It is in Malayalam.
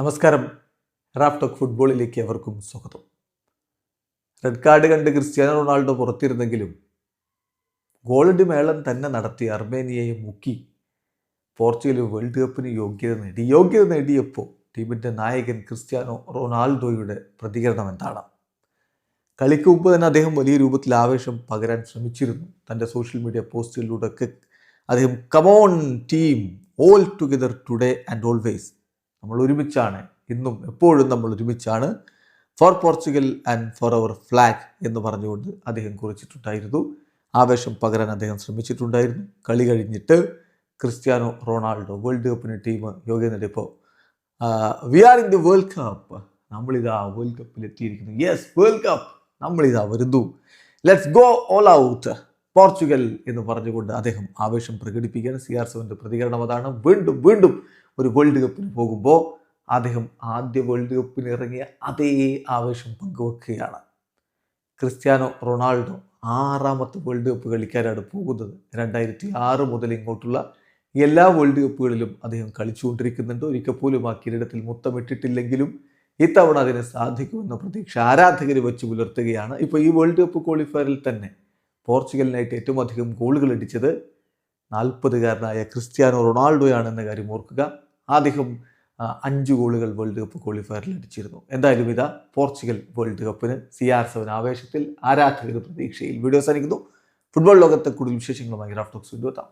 നമസ്കാരം. റാഫ് ടോക്ക് ഫുട്ബോളിലേക്ക് അവർക്കും സ്വാഗതം. റെഡ് കാർഡ് കണ്ട് ക്രിസ്ത്യാനോ റൊണാൾഡോ പുറത്തിരുന്നെങ്കിലും ഗോളിൻ്റെ മേളം തന്നെ നടത്തി അർമേനിയയെ മുക്കി പോർച്ചുഗൽ വേൾഡ് കപ്പിന് യോഗ്യത നേടിയപ്പോൾ ടീമിൻ്റെ നായകൻ ക്രിസ്ത്യാനോ റൊണാൾഡോയുടെ പ്രതികരണം എന്താണ്? കളിക്ക് മുമ്പ് തന്നെ അദ്ദേഹം വലിയ രൂപത്തിൽ ആവേശം പകരാൻ ശ്രമിച്ചിരുന്നു. തൻ്റെ സോഷ്യൽ മീഡിയ പോസ്റ്റുകളിലൂടെയൊക്കെ അദ്ദേഹം come on team, all together today and always, നമ്മൾ ഒരുമിച്ചാണ്, ഇന്നും എപ്പോഴും നമ്മൾ ഒരുമിച്ചാണ്, for Portugal and for our flag എന്ന് പറഞ്ഞുകൊണ്ട് അദ്ദേഹം കുറിച്ചിട്ടുണ്ടായിരുന്നു. ആവേശം പകരാൻ അദ്ദേഹം ശ്രമിച്ചിട്ടുണ്ടായിരുന്നു. കളി കഴിഞ്ഞിട്ട് ക്രിസ്ത്യാനോ റൊണാൾഡോ വേൾഡ് കപ്പിന് ടീം യോഗ്യത നേടിയപ്പോൾ we are in the world cup, നമ്മളിതാ വേൾഡ് കപ്പിൽ എത്തിയിരിക്കുന്നു, യെസ് വേൾഡ് കപ്പ്, നമ്മളിതാ വരുന്നു, let's go all out Portugal എന്ന് പറഞ്ഞുകൊണ്ട് അദ്ദേഹം ആവേശം പ്രകടിപ്പിക്കാൻ CR7 പ്രതികരണം അതാണ്. വീണ്ടും ഒരു വേൾഡ് കപ്പിന് പോകുമ്പോൾ അദ്ദേഹം ആദ്യ വേൾഡ് കപ്പിന് ഇറങ്ങിയ അതേ ആവേശം പങ്കുവെക്കുകയാണ്. ക്രിസ്ത്യാനോ റൊണാൾഡോ 6ാമത്തെ വേൾഡ് കപ്പ് കളിക്കാനാണ് പോകുന്നത്. 2006 മുതൽ ഇങ്ങോട്ടുള്ള എല്ലാ വേൾഡ് കപ്പുകളിലും അദ്ദേഹം കളിച്ചുകൊണ്ടിരിക്കുന്നുണ്ട്. ഒരിക്കൽ പോലും ആ കിരീടത്തിൽ മുത്തമിട്ടിട്ടില്ലെങ്കിലും ഇത്തവണ അതിന് സാധിക്കുമെന്ന പ്രതീക്ഷ ആരാധകർ വെച്ച് പുലർത്തുകയാണ്. ഇപ്പോൾ ഈ വേൾഡ് കപ്പ് ക്വാളിഫയറിൽ തന്നെ പോർച്ചുഗലിനായിട്ട് ഏറ്റവും അധികം ഗോളുകൾ അടിച്ചത് 40കാരനായ ക്രിസ്ത്യാനോ റൊണാൾഡോയാണെന്ന കാര്യം ഓർക്കുക. അദ്ദേഹം 5 ഗോളുകൾ വേൾഡ് കപ്പ് ക്വാളിഫയറിൽ അടിച്ചിരുന്നു. എന്തായാലും ഇതാ പോർച്ചുഗൽ വേൾഡ് കപ്പിന് CR7 ആവേശത്തിൽ, ആരാധകർ പ്രതീക്ഷയിൽ. വീഡിയോ അവസാനിക്കുന്നു. ഫുട്ബോൾ ലോകത്തെ കൂടുതൽ വിശേഷങ്ങളുമായി റാഫ് ടോക്സ് വീണ്ടും എത്താം.